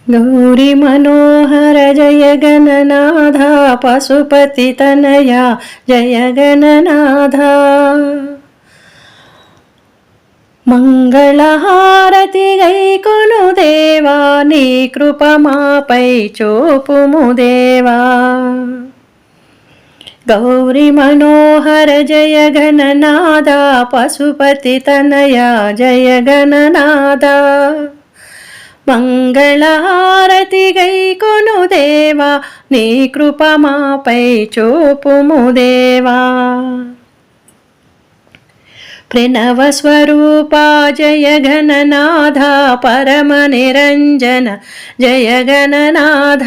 गौरी मनोहर जय गणनाथा पशुपति तनया जय गणनाथा మంగళహారతి గైకొను దేవా నీ కృప మాపై చూపుము దేవా గౌరీ మనోహర జయ గణనాథ పశుపతి తనయ జయ గణనాథ మంగళహారతి గైకొను దేవా నీ కృప మాపై చూపుము దేవా प्रणव स्वरूपा जय गणनाथ परम निरंजन जय गणनाथ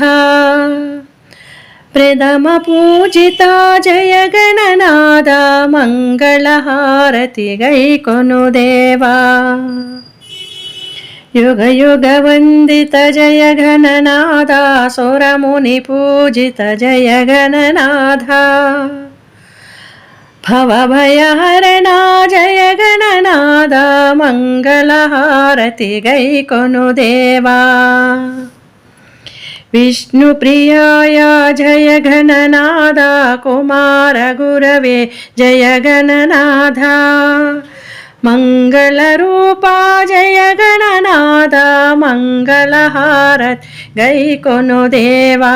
प्रथम पूजिता जय गणनाथ मंगलहारति गैकोनु देवा युग युग वंदित जय गणनाथ सुरमुनि पूजित जय गणनाथ भवभयहरणा जय गणनाथ मंगलहारति गैकोनु देवा विष्णुप्रियाय जय गणनाथ कुमार गुरवे जय गणनाथ मंगलरूपा जय गणनाथ मंगलहारति गैकोनु देवा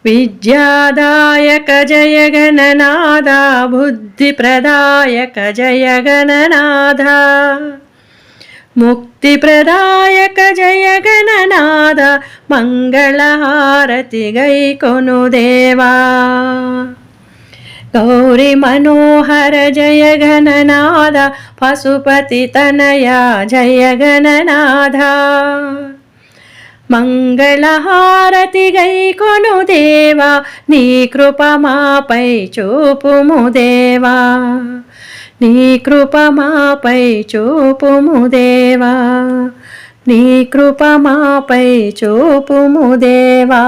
विद्यादायक जय गणनाथ बुद्धिप्रदायक जय गणनाथ मुक्तिप्रदायक जय गणनाथ मंगलहारति गैकोनु देवा गौरी मनोहर जय गणनाथ पशुपति तनया जय गणनाथ మంగళహారతి గైకొను దేవా నీ కృప మాపై చూపుము దేవా నీ కృప మాపై చూపుము దేవా నీ కృప మాపై చూపుము దేవా।